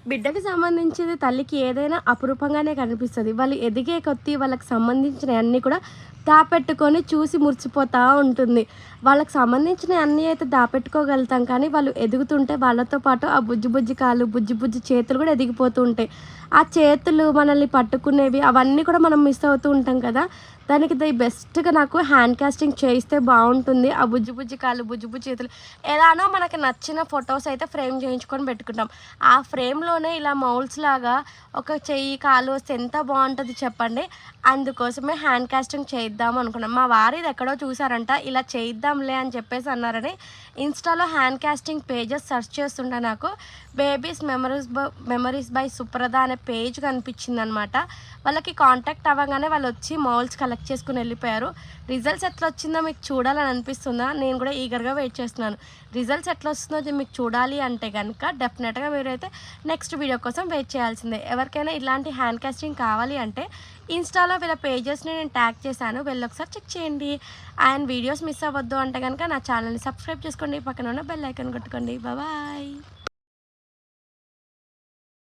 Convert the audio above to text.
బిడ్డకి సంబంధించింది తల్లికి ఏదైనా అపురూపంగానే కనిపిస్తుంది. వాళ్ళు ఎదిగే కొద్దీ వాళ్ళకి సంబంధించినవన్నీ కూడా దాపెట్టుకొని చూసి మురిసిపోతూ ఉంటుంది. వాళ్ళకి సంబంధించినవి అన్నీ అయితే దాపెట్టుకోగలుగుతాం, కానీ వాళ్ళు ఎదుగుతుంటే వాళ్ళతో పాటు ఆ బుజ్జి బుజ్జి కాళ్ళు, బుజ్జి బుజ్జి చేతులు కూడా ఎదిగిపోతూ ఉంటాయి. ఆ చేతులు మనల్ని పట్టుకునేవి అవన్నీ కూడా మనం మిస్ అవుతూ ఉంటాం కదా! దానికి బెస్ట్‌గా నాకు హ్యాండ్ కాస్టింగ్ చేయిస్తే బావుంటుంది. ఆ బుజ్జి బుజ్జి కాళ్ళు, బుజ్జి బుజ్జి చేతులు ఎలానో మనకు నచ్చిన ఫోటోస్ అయితే ఫ్రేమ్ చేయించుకొని పెట్టుకుంటాం. ఆ ఫ్రేమ్‌లోనే ఇలా మౌల్స్ లాగా ఒక చెయ్యి, కాలు వస్తే ఎంత బావుంటది చెప్పండి. అందుకోసమే హ్యాండ్ కాస్టింగ్ చేయిద్దాం అనుకున్నాం. మా వారు ఇది ఎక్కడో చూసారంట. ఇలా చేయిద్దాంలే అని చెప్పేసి అన్నారని ఇన్‌స్టాలో హ్యాండ్ కాస్టింగ్ పేజెస్ సెర్చ్ చేస్తుంటే నాకు బేబీస్ మెమరీస్ బై సుప్రద అనే పేజ్ కనిపించిందనమాట. వాళ్ళకి కాంటాక్ట్ అవ్వగానే వాళ్ళొచ్చి మౌల్డ్స్ కలెక్ట్ చేసుకొని వెళ్ళిపోయారు. రిజల్ట్స్ ఎట్లా వచ్చిందో మీకు చూడాలని అనిపిస్తుందా? నేను కూడా ఈగర్‌గా వెయిట్ చేస్తున్నాను. రిజల్ట్స్ ఎట్లా వస్తుందో మీకు చూడాలి అంటే గనుక డెఫినెట్‌గా మీరైతే నెక్స్ట్ వీడియో కోసం వెయిట్ చేయాల్సిందే. ఎవరికైనా ఇలాంటి హ్యాండ్ కాస్టింగ్ కావాలి అంటే ఇన్‌స్టాలో వీళ్ళ పేజెస్‌ని నేను ట్యాగ్ చేశాను. వెళ్ళి ఒకసారి చెక్ చేయండి. అండ్ వీడియోస్ మిస్ అవ్వద్దు అంటే గనుక నా ఛానల్‌ని సబ్స్క్రైబ్ చేసుకోండి. పక్కన ఉన్న బెల్ ఐకాన్ కొట్టుకోండి. బాయ్.